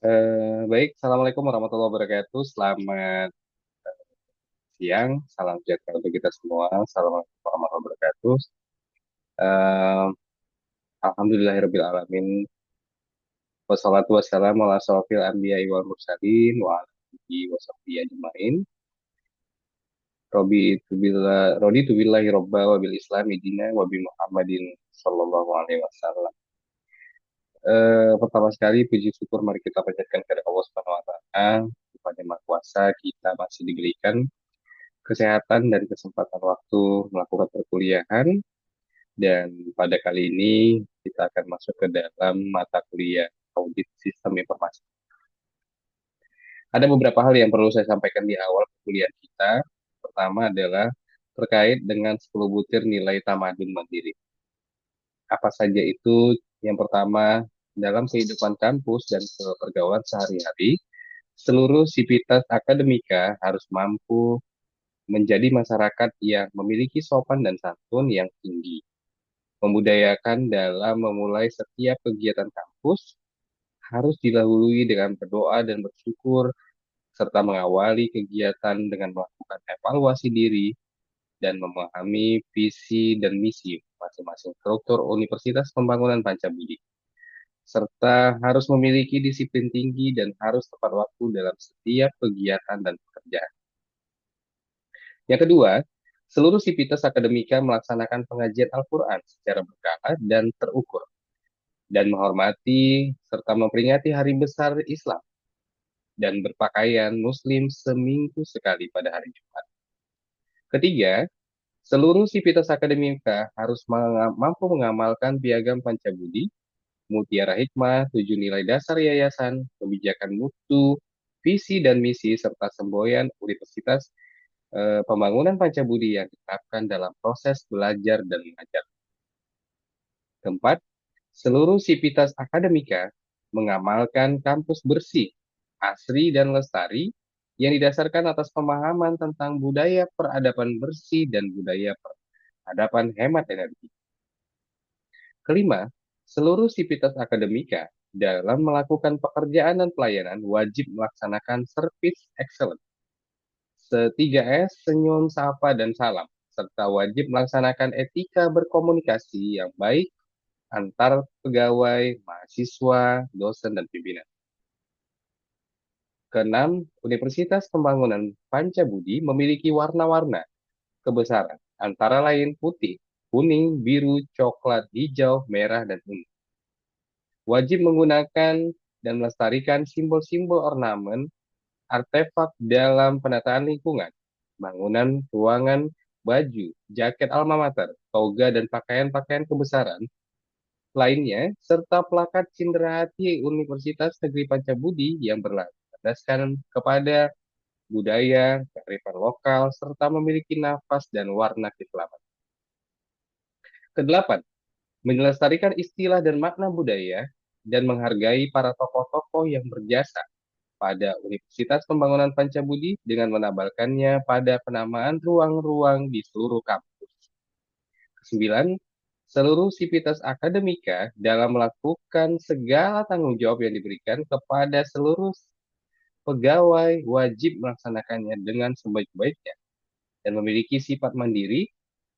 Baik, Assalamualaikum warahmatullahi wabarakatuh. Selamat siang, salam sejahtera untuk kita semua. Assalamualaikum warahmatullahi wabarakatuh. Eh, Alhamdulillahirabbil alamin. Wassalatu wassalamu ala asyrofil anbiya'i wal mursalin wa ala alihi wa sahbihi ajmain. Rodi tu billahi robba wa bil islami dina wa bi Muhammadin sallallahu alaihi wasallam. Pertama sekali puji syukur mari kita panjatkan kepada Allah Subhanahu wa taala. Kepada Maha Kuasa kita masih diberikan kesehatan dan kesempatan waktu melakukan perkuliahan, dan pada kali ini kita akan masuk ke dalam mata kuliah audit sistem informasi. Ada beberapa hal yang perlu saya sampaikan di awal perkuliahan kita. Pertama adalah terkait dengan 10 butir nilai tamadun mandiri. Apa saja itu? Yang pertama, dalam kehidupan kampus dan pergaulan sehari-hari, seluruh sivitas akademika harus mampu menjadi masyarakat yang memiliki sopan dan santun yang tinggi, membudayakan dalam memulai setiap kegiatan kampus, harus didahului dengan berdoa dan bersyukur, serta mengawali kegiatan dengan melakukan evaluasi diri dan memahami visi dan misi masing-masing struktur Universitas Pembangunan Pancabudi, serta harus memiliki disiplin tinggi dan harus tepat waktu dalam setiap kegiatan dan pekerjaan. Yang kedua, seluruh sivitas akademika melaksanakan pengajian Al-Quran secara berkala dan terukur, dan menghormati serta memperingati hari besar Islam dan berpakaian Muslim seminggu sekali pada hari Jumat. Ketiga, seluruh sivitas akademika harus mampu mengamalkan piagam Pancabudi, Mutiara Hikmah, 7 nilai dasar yayasan, kebijakan mutu, visi dan misi, serta semboyan Universitas Pembangunan Pancabudi yang diterapkan dalam proses belajar dan mengajar. Keempat, seluruh sivitas akademika mengamalkan kampus bersih, asri, dan lestari yang didasarkan atas pemahaman tentang budaya peradaban bersih dan budaya peradaban hemat energi. Kelima, seluruh sivitas akademika dalam melakukan pekerjaan dan pelayanan wajib melaksanakan service excellence. Setiga S, senyum, sapa, dan salam, serta wajib melaksanakan etika berkomunikasi yang baik antar pegawai, mahasiswa, dosen, dan pimpinan. Keenam, Universitas Pembangunan Pancabudi memiliki warna-warna kebesaran, antara lain putih, kuning, biru, coklat, hijau, merah, dan ungu. Wajib menggunakan dan melestarikan simbol-simbol ornamen, artefak dalam penataan lingkungan, bangunan, ruangan, baju, jaket alma mater, toga, dan pakaian-pakaian kebesaran lainnya, serta plakat Cenderawasih Universitas Negeri Pancabudi yang berlandaskan kepada budaya, kearifan lokal, serta memiliki nafas dan warna keislaman. Kedelapan, melestarikan istilah dan makna budaya dan menghargai para tokoh-tokoh yang berjasa pada Universitas Pembangunan Pancabudi dengan menambahkannya pada penamaan ruang-ruang di seluruh kampus. Kesembilan, seluruh sivitas akademika dalam melakukan segala tanggung jawab yang diberikan kepada seluruh pegawai wajib melaksanakannya dengan sebaik-baiknya dan memiliki sifat mandiri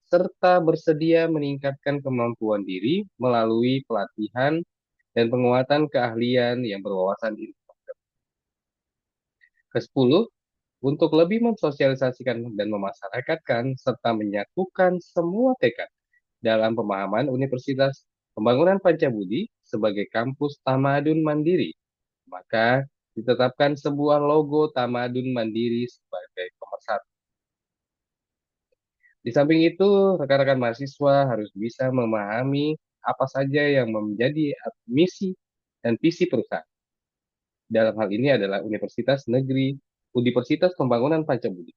serta bersedia meningkatkan kemampuan diri melalui pelatihan dan penguatan keahlian yang berwawasan informasi. Kesepuluh, untuk lebih mensosialisasikan dan memasyarakatkan serta menyatukan semua tekad dalam pemahaman Universitas Pembangunan Pancabudi sebagai kampus tamadun mandiri, maka ditetapkan sebuah logo tamadun mandiri sebagai pemersatu. Di samping itu, rekan-rekan mahasiswa harus bisa memahami apa saja yang menjadi misi dan visi perusahaan. Dalam hal ini adalah Universitas Pembangunan Pancabudi.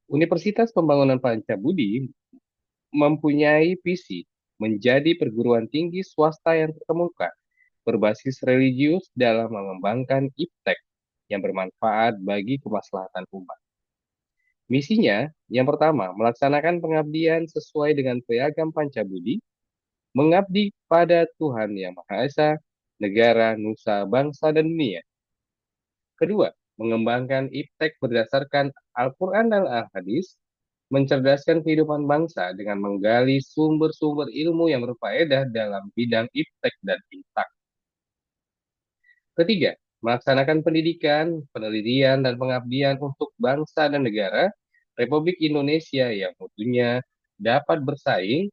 Universitas Pembangunan Pancabudi mempunyai visi menjadi perguruan tinggi swasta yang terkemuka, berbasis religius dalam mengembangkan iptek yang bermanfaat bagi kemaslahatan umat. Misinya, yang pertama, melaksanakan pengabdian sesuai dengan piagam Pancabudi, mengabdi pada Tuhan Yang Maha Esa, negara, nusa, bangsa, dan dunia. Kedua, mengembangkan iptek berdasarkan Al-Quran dan Al-Hadis, mencerdaskan kehidupan bangsa dengan menggali sumber-sumber ilmu yang berfaedah dalam bidang iptek dan intak. Ketiga, melaksanakan pendidikan, penelitian, dan pengabdian untuk bangsa dan negara Republik Indonesia yang mutunya dapat bersaing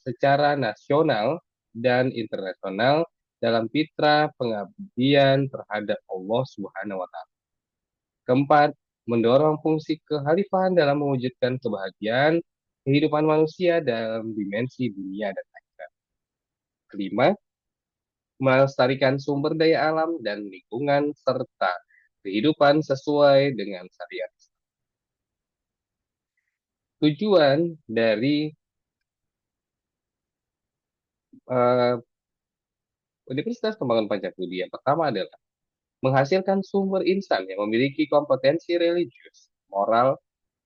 secara nasional dan internasional dalam citra pengabdian terhadap Allah Subhanahu wa Ta'ala. Keempat, mendorong fungsi kekhalifahan dalam mewujudkan kebahagiaan kehidupan manusia dalam dimensi dunia dan akhirat. Kelima, melestarikan sumber daya alam dan lingkungan serta kehidupan sesuai dengan syariat. Tujuan dari uh, Universitas Pembangunan Pancasila yang pertama adalah menghasilkan sumber insan yang memiliki kompetensi religius, moral,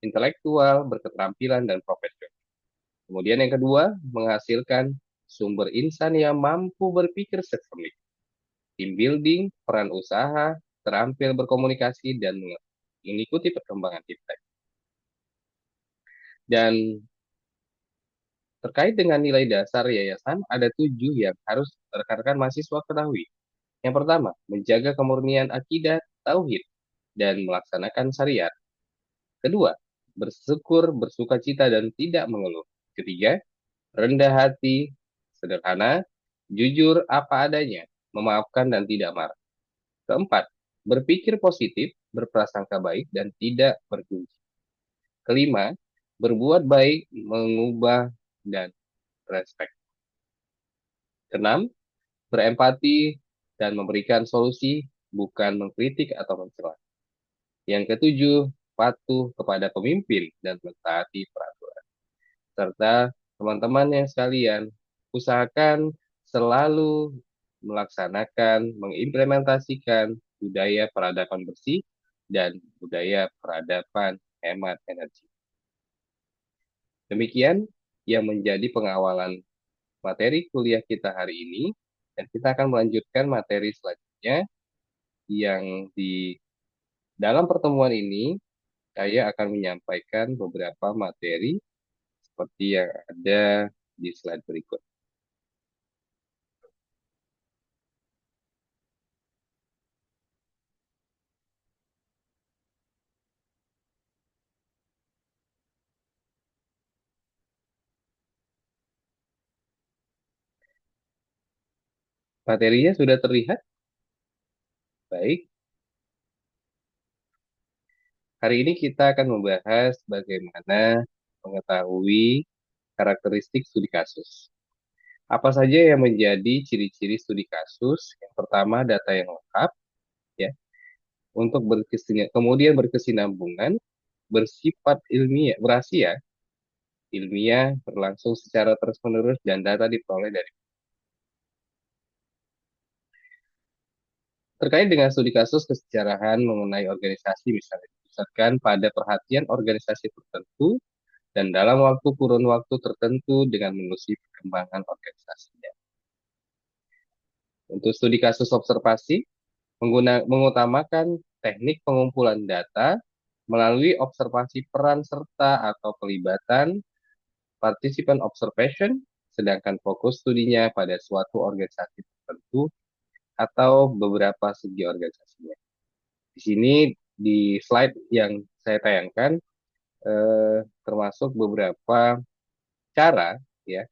intelektual, berketerampilan, dan profesional. Kemudian yang kedua, menghasilkan sumber insan yang mampu berpikir sistemik, team building, peran usaha, terampil berkomunikasi, dan mengikuti perkembangan iptek. Dan terkait dengan nilai dasar yayasan, ada 7 yang harus rekan-rekan mahasiswa ketahui. Yang pertama, menjaga kemurnian akidah, tauhid, dan melaksanakan syariat. Kedua, bersyukur, bersuka cita, dan tidak mengeluh. Ketiga, rendah hati, sederhana, jujur apa adanya, memaafkan dan tidak marah. Keempat, berpikir positif, berprasangka baik, dan tidak berkunci. Kelima, berbuat baik, mengubah, dan respect. Keenam, berempati dan memberikan solusi, bukan mengkritik atau mencela. Yang ketujuh, patuh kepada pemimpin dan mentaati peraturan. Serta teman-teman yang sekalian, usahakan selalu melaksanakan, mengimplementasikan budaya peradaban bersih dan budaya peradaban hemat energi. Demikian yang menjadi pengawalan materi kuliah kita hari ini, dan kita akan melanjutkan materi selanjutnya yang di dalam pertemuan ini saya akan menyampaikan beberapa materi seperti yang ada di slide berikut. Materinya sudah terlihat? Baik, hari ini kita akan membahas bagaimana mengetahui karakteristik studi kasus. Apa saja yang menjadi ciri-ciri studi kasus? Yang pertama, data yang lengkap, ya, untuk kemudian berkesinambungan, bersifat ilmiah, berasia, ilmiah, berlangsung secara terus-menerus, dan data diperoleh dari. Terkait dengan studi kasus kesejarahan mengenai organisasi, misalnya dipusatkan pada perhatian organisasi tertentu dan dalam kurun waktu tertentu dengan menelusuri perkembangan organisasinya. Untuk studi kasus observasi, mengutamakan teknik pengumpulan data melalui observasi peran serta atau pelibatan participant observation, sedangkan fokus studinya pada suatu organisasi tertentu atau beberapa segi organisasinya. Di sini di slide yang saya tayangkan termasuk beberapa cara ya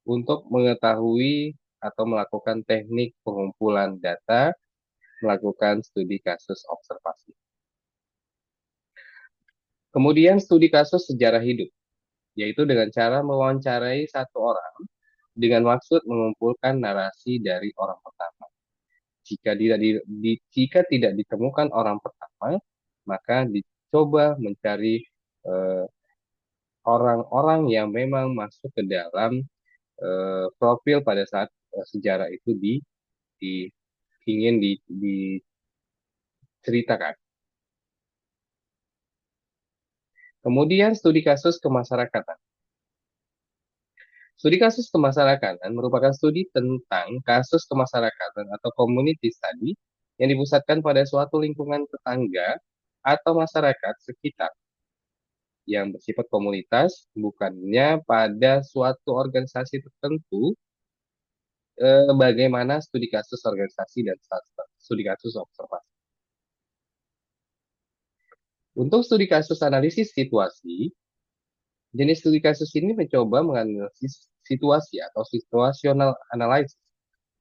untuk mengetahui atau melakukan teknik pengumpulan data, melakukan studi kasus observasi. Kemudian studi kasus sejarah hidup, yaitu dengan cara mewawancarai satu orang dengan maksud mengumpulkan narasi dari orang pertama. Jika tidak ditemukan orang pertama, maka dicoba mencari orang-orang yang memang masuk ke dalam profil pada saat sejarah itu di- ingin diceritakan. Kemudian studi kasus kemasyarakatan. Studi kasus kemasyarakatan merupakan studi tentang kasus kemasyarakatan atau community study yang dipusatkan pada suatu lingkungan tetangga atau masyarakat sekitar yang bersifat komunitas, bukannya pada suatu organisasi tertentu, bagaimana studi kasus organisasi dan studi kasus observasi. Untuk studi kasus analisis situasi, jenis studi kasus ini mencoba menganalisis situasi atau situational analysis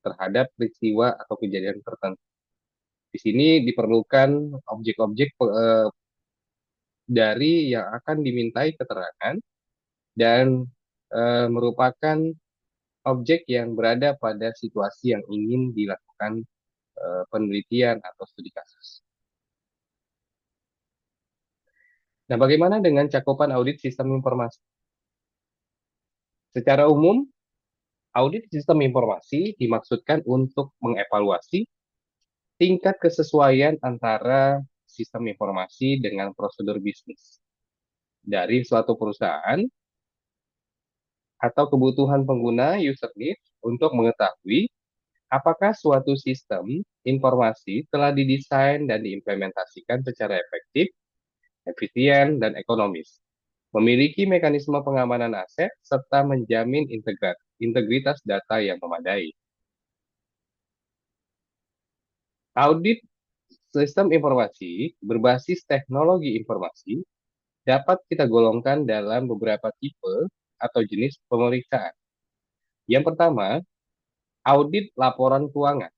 terhadap peristiwa atau kejadian tertentu. Di sini diperlukan objek-objek dari yang akan dimintai keterangan dan merupakan objek yang berada pada situasi yang ingin dilakukan penelitian atau studi kasus. Nah, bagaimana dengan cakupan audit sistem informasi? Secara umum, audit sistem informasi dimaksudkan untuk mengevaluasi tingkat kesesuaian antara sistem informasi dengan prosedur bisnis dari suatu perusahaan atau kebutuhan pengguna user needs untuk mengetahui apakah suatu sistem informasi telah didesain dan diimplementasikan secara efektif, efisien, dan ekonomis, memiliki mekanisme pengamanan aset, serta menjamin integritas data yang memadai. Audit sistem informasi berbasis teknologi informasi dapat kita golongkan dalam beberapa tipe atau jenis pemeriksaan. Yang pertama, audit laporan keuangan,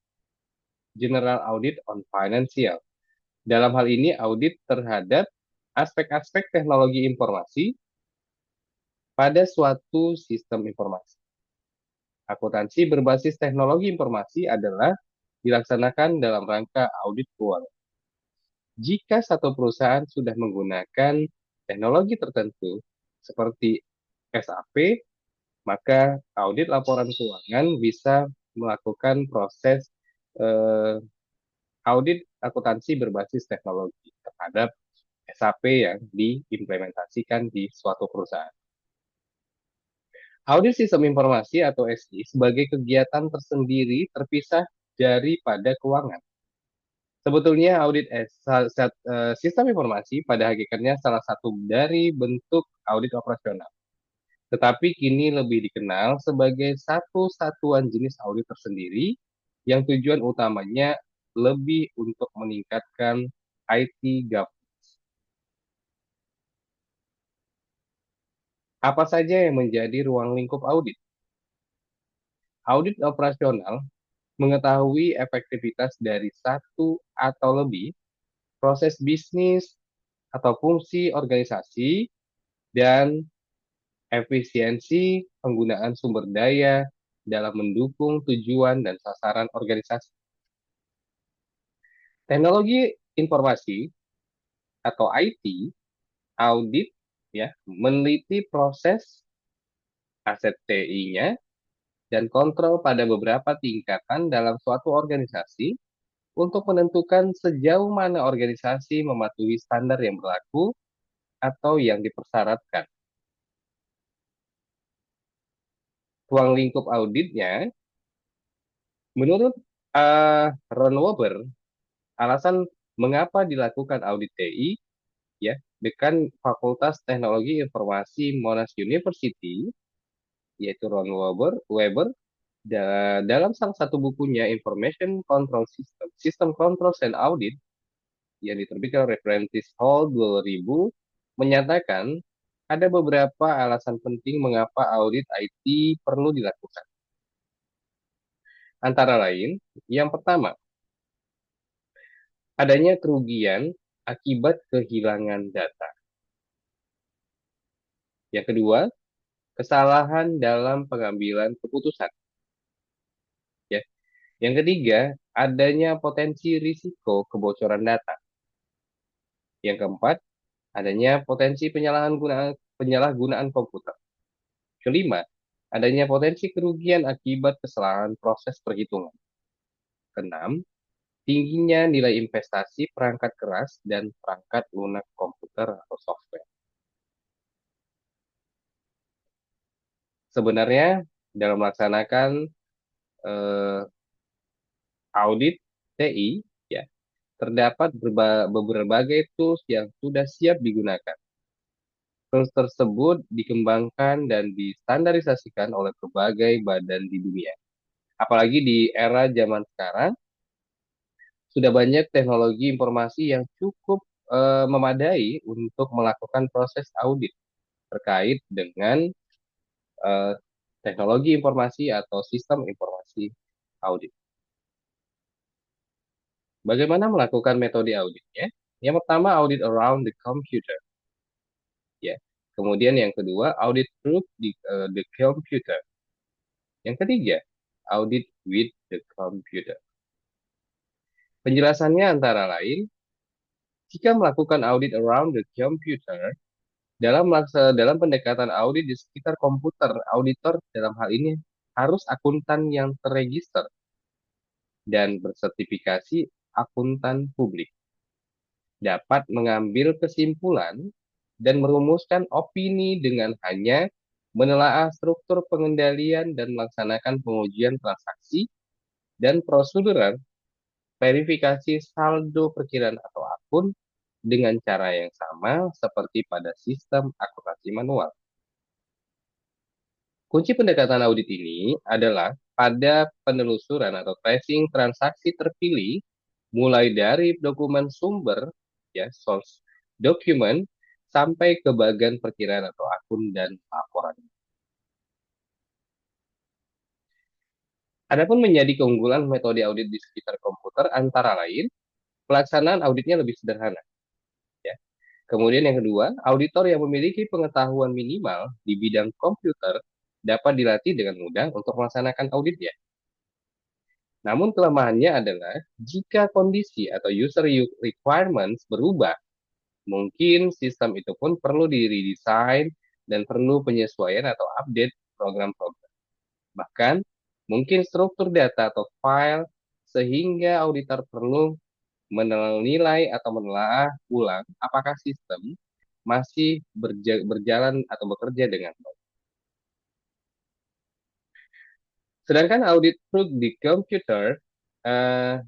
General Audit on Financial. Dalam hal ini, audit terhadap aspek-aspek teknologi informasi pada suatu sistem informasi. Akuntansi berbasis teknologi informasi adalah dilaksanakan dalam rangka audit keuangan. Jika satu perusahaan sudah menggunakan teknologi tertentu seperti SAP, maka audit laporan keuangan bisa melakukan proses eh, audit akuntansi berbasis teknologi terhadap SAP yang diimplementasikan di suatu perusahaan. Audit sistem informasi atau SI sebagai kegiatan tersendiri terpisah daripada keuangan. Sebetulnya audit sistem informasi pada hakikatnya salah satu dari bentuk audit operasional. Tetapi kini lebih dikenal sebagai satu satuan jenis audit tersendiri yang tujuan utamanya lebih untuk meningkatkan IT governance. Apa saja yang menjadi ruang lingkup audit? Audit operasional mengetahui efektivitas dari satu atau lebih proses bisnis atau fungsi organisasi dan efisiensi penggunaan sumber daya dalam mendukung tujuan dan sasaran organisasi. Teknologi informasi atau IT audit ya meneliti proses aset TI-nya dan kontrol pada beberapa tingkatan dalam suatu organisasi untuk menentukan sejauh mana organisasi mematuhi standar yang berlaku atau yang dipersyaratkan. Ruang lingkup auditnya, menurut Ron Wober, alasan mengapa dilakukan audit TI, ya, dekan Fakultas Teknologi Informasi Monash University, yaitu Ron Weber dalam salah satu bukunya Information Control System, System Controls and Audit yang diterbitkan oleh Prentice Hall 2000 menyatakan ada beberapa alasan penting mengapa audit IT perlu dilakukan. Antara lain, yang pertama, adanya kerugian akibat kehilangan data. Yang kedua, kesalahan dalam pengambilan keputusan. Ya. Yang ketiga, adanya potensi risiko kebocoran data. Yang keempat, adanya potensi penyalahgunaan komputer. Kelima, adanya potensi kerugian akibat kesalahan proses perhitungan. Keenam, tingginya nilai investasi perangkat keras dan perangkat lunak komputer atau software. Sebenarnya dalam melaksanakan eh, audit TI, ya, terdapat berbagai tools yang sudah siap digunakan. Tools tersebut dikembangkan dan distandarisasikan oleh berbagai badan di dunia. Apalagi di era zaman sekarang, sudah banyak teknologi informasi yang cukup memadai untuk melakukan proses audit terkait dengan eh, teknologi informasi atau sistem informasi audit. Bagaimana melakukan metode auditnya? Yang pertama, audit around the computer, ya. Kemudian yang kedua, audit through the computer. Yang ketiga, audit with the computer. Penjelasannya antara lain, jika melakukan audit around the computer, dalam pendekatan audit di sekitar komputer, auditor dalam hal ini harus akuntan yang terregister dan bersertifikasi akuntan publik, dapat mengambil kesimpulan dan merumuskan opini dengan hanya menelaah struktur pengendalian dan melaksanakan pengujian transaksi dan prosedural verifikasi saldo perkiraan atau akun dengan cara yang sama seperti pada sistem akuntansi manual. Kunci pendekatan audit ini adalah pada penelusuran atau tracing transaksi terpilih mulai dari dokumen sumber, ya, source document, sampai ke bagian perkiraan atau akun dan laporan. Adapun menjadi keunggulan metode audit di sekitar komputer antara lain, pelaksanaan auditnya lebih sederhana. Ya. Kemudian yang kedua, auditor yang memiliki pengetahuan minimal di bidang komputer dapat dilatih dengan mudah untuk melaksanakan auditnya. Namun kelemahannya adalah jika kondisi atau user requirements berubah, mungkin sistem itu pun perlu diredesign dan perlu penyesuaian atau update program-program. Bahkan mungkin struktur data atau file sehingga auditor perlu menilai atau menelaah ulang apakah sistem masih berjalan atau bekerja dengan baik. Sedangkan audit through the computer, eh,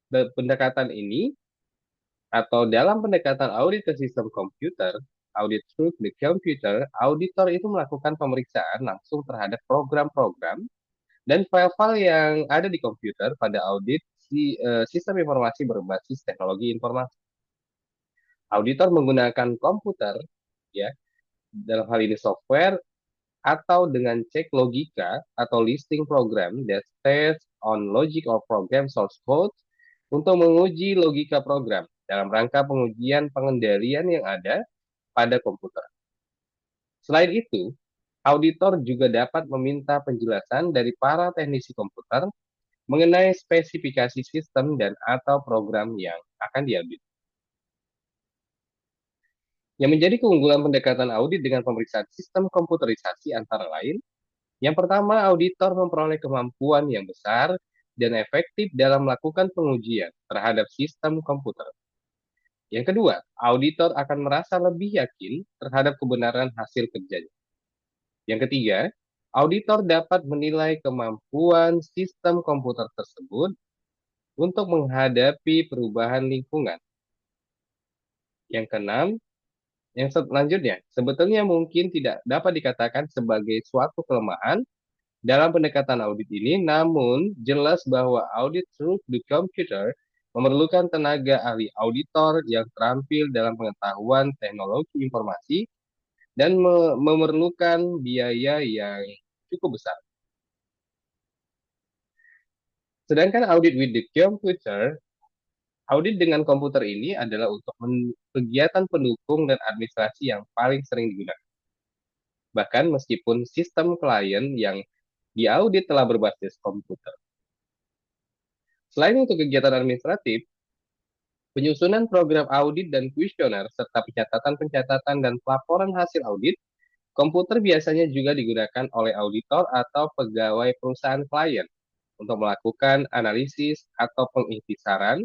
pendekatan ini atau dalam pendekatan audit ke sistem komputer, audit through the computer, auditor itu melakukan pemeriksaan langsung terhadap program-program dan file-file yang ada di komputer pada audit sistem informasi berbasis teknologi informasi. Auditor menggunakan komputer, ya, dalam hal ini software atau dengan cek logika atau listing program that test on logic of program source code untuk menguji logika program dalam rangka pengujian pengendalian yang ada pada komputer. Selain itu, auditor juga dapat meminta penjelasan dari para teknisi komputer mengenai spesifikasi sistem dan atau program yang akan diaudit. Yang menjadi keunggulan pendekatan audit dengan pemeriksaan sistem komputerisasi antara lain, yang pertama, auditor memperoleh kemampuan yang besar dan efektif dalam melakukan pengujian terhadap sistem komputer. Yang kedua, auditor akan merasa lebih yakin terhadap kebenaran hasil kerjanya. Yang ketiga, auditor dapat menilai kemampuan sistem komputer tersebut untuk menghadapi perubahan lingkungan. Yang keenam, yang selanjutnya, sebetulnya mungkin tidak dapat dikatakan sebagai suatu kelemahan dalam pendekatan audit ini, namun jelas bahwa audit through the computer memerlukan tenaga ahli auditor yang terampil dalam pengetahuan teknologi informasi dan memerlukan biaya yang cukup besar. Sedangkan audit with the computer, audit dengan komputer ini adalah untuk kegiatan pendukung dan administrasi yang paling sering digunakan. Bahkan meskipun sistem klien yang diaudit telah berbasis komputer. Selain untuk kegiatan administratif, penyusunan program audit dan kuesioner, serta pencatatan-pencatatan dan pelaporan hasil audit, komputer biasanya juga digunakan oleh auditor atau pegawai perusahaan klien untuk melakukan analisis atau pengintisaran,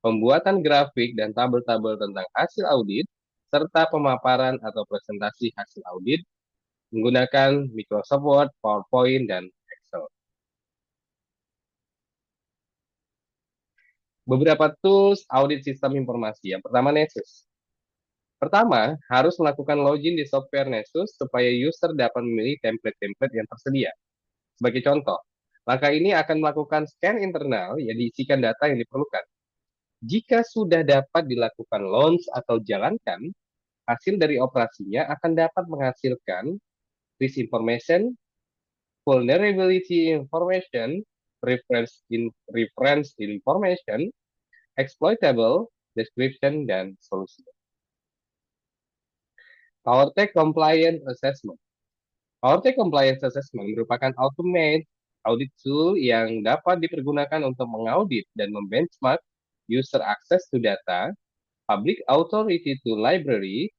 pembuatan grafik dan tabel-tabel tentang hasil audit, serta pemaparan atau presentasi hasil audit menggunakan Microsoft Word, PowerPoint, dan Excel. Beberapa tools audit sistem informasi. Yang pertama, Nessus. Pertama, harus melakukan login di software Nessus supaya user dapat memilih template-template yang tersedia. Sebagai contoh, langkah ini akan melakukan scan internal yang diisikan data yang diperlukan. Jika sudah dapat dilakukan launch atau jalankan, hasil dari operasinya akan dapat menghasilkan risk information, vulnerability information, reference information, exploitable description, dan solusi. PowerTech Compliance Assessment. PowerTech Compliance Assessment merupakan automate audit tool yang dapat dipergunakan untuk mengaudit dan membenchmark user access to data, public authority to library,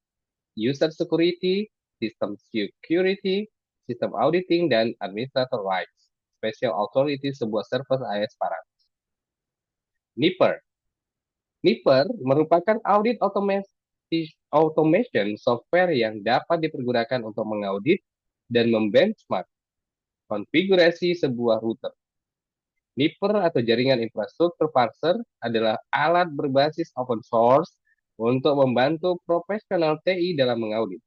user security, system security, sistem auditing, dan administrator rights. Special authority sebuah service AS parameter. NIPER. NIPER merupakan audit automation software yang dapat dipergunakan untuk mengaudit dan membenchmark konfigurasi sebuah router. NIPER atau Jaringan Infrastruktur Parser adalah alat berbasis open source untuk membantu profesional TI dalam mengaudit,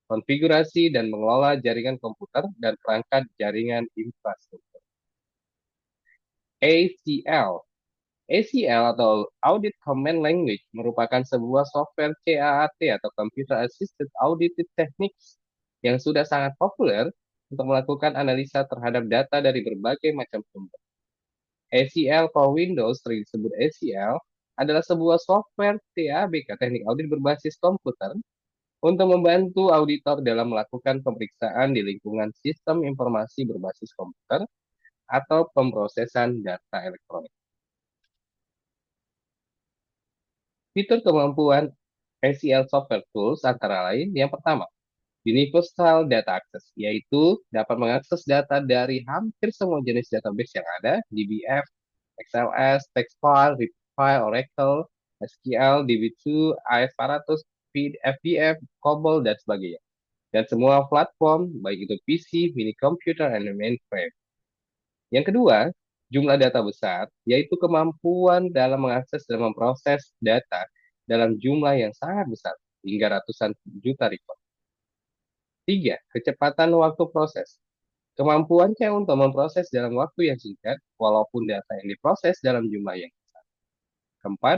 konfigurasi, dan mengelola jaringan komputer dan perangkat jaringan infrastruktur. ACL. ACL atau Audit Command Language merupakan sebuah software CAAT atau Computer Assisted Audit Techniques yang sudah sangat populer untuk melakukan analisa terhadap data dari berbagai macam sumber. ACL for Windows, sering disebut ACL, adalah sebuah software TABK, teknik audit berbasis komputer, untuk membantu auditor dalam melakukan pemeriksaan di lingkungan sistem informasi berbasis komputer atau pemrosesan data elektronik. Fitur kemampuan ACL Software Tools antara lain, yang pertama, Universal Data Access, yaitu dapat mengakses data dari hampir semua jenis database yang ada, DBF, XLS, text file, RIP file, Oracle, SQL, DB2, AS400, FBF, COBOL, dan sebagainya. Dan semua platform, baik itu PC, mini computer, dan mainframe. Yang kedua, jumlah data besar, yaitu kemampuan dalam mengakses dan memproses data dalam jumlah yang sangat besar, hingga ratusan juta record. Tiga, kecepatan waktu proses. Kemampuannya untuk memproses dalam waktu yang singkat, walaupun data yang diproses dalam jumlah yang besar. Keempat,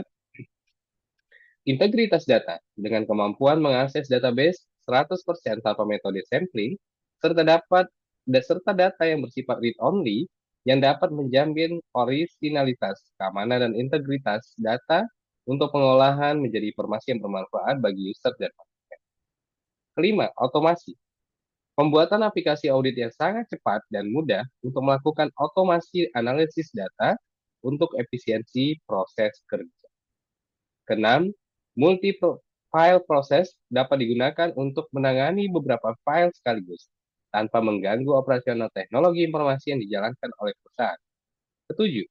integritas data dengan kemampuan mengakses database 100% tanpa metode sampling, serta data yang bersifat read-only yang dapat menjamin originalitas, keamanan, dan integritas data untuk pengolahan menjadi informasi yang bermanfaat bagi user dan masyarakat. Kelima, otomasi. Pembuatan aplikasi audit yang sangat cepat dan mudah untuk melakukan otomasi analisis data untuk efisiensi proses kerja. Keenam, multi-file proses dapat digunakan untuk menangani beberapa file sekaligus tanpa mengganggu operasional teknologi informasi yang dijalankan oleh perusahaan. Ketujuh,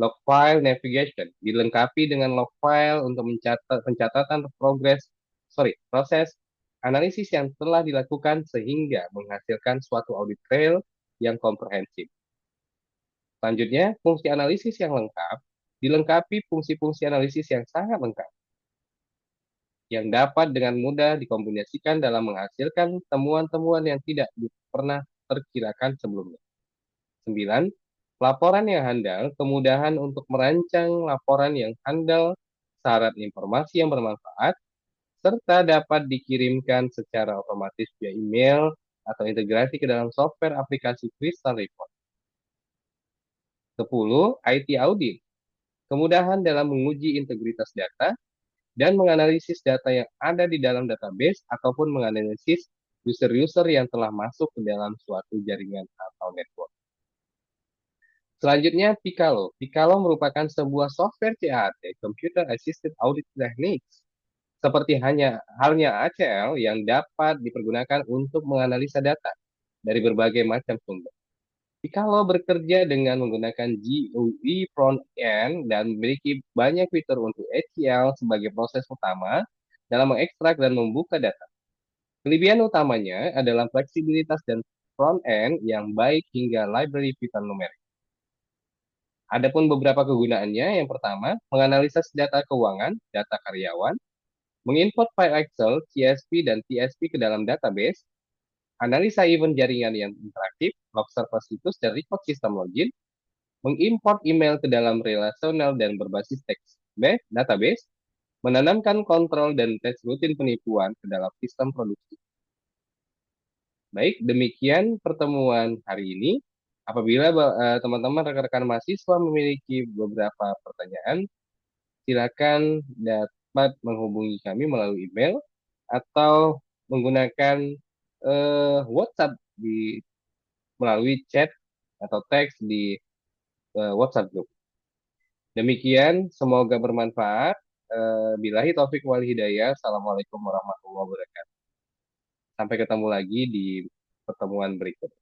log file navigation dilengkapi dengan log file untuk pencatatan proses analisis yang telah dilakukan sehingga menghasilkan suatu audit trail yang komprehensif. Selanjutnya, fungsi analisis yang lengkap dilengkapi fungsi-fungsi analisis yang sangat lengkap yang dapat dengan mudah dikombinasikan dalam menghasilkan temuan-temuan yang tidak pernah terkirakan sebelumnya. 9. Laporan yang handal, kemudahan untuk merancang laporan yang handal, syarat informasi yang bermanfaat, serta dapat dikirimkan secara otomatis via email atau integrasi ke dalam software aplikasi Crystal Report. 10. IT Audit, kemudahan dalam menguji integritas data dan menganalisis data yang ada di dalam database ataupun menganalisis user-user yang telah masuk ke dalam suatu jaringan atau network. Selanjutnya, Picalo. Picalo merupakan sebuah software CAT, Computer Assisted Audit Techniques, seperti halnya ACL yang dapat dipergunakan untuk menganalisa data dari berbagai macam sumber. Picalo bekerja dengan menggunakan GUI front-end dan memiliki banyak fitur untuk ACL sebagai proses utama dalam mengekstrak dan membuka data. Kelebihan utamanya adalah fleksibilitas dan front end yang baik hingga library Python numerik. Adapun beberapa kegunaannya, yang pertama, menganalisis data keuangan, data karyawan, mengimport file Excel, CSV, dan TSP ke dalam database, analisa event jaringan yang interaktif, log server situs, dan record sistem login, mengimport email ke dalam relasional dan berbasis teks database, menanamkan kontrol dan tes rutin penipuan ke dalam sistem produksi. Baik, demikian pertemuan hari ini. Apabila teman-teman rekan-rekan mahasiswa memiliki beberapa pertanyaan, silakan dapat menghubungi kami melalui email atau menggunakan WhatsApp melalui chat atau teks di WhatsApp group. Demikian, semoga bermanfaat. Billahi taufik wal hidayah. Assalamualaikum warahmatullahi wabarakatuh. Sampai ketemu lagi di pertemuan berikutnya.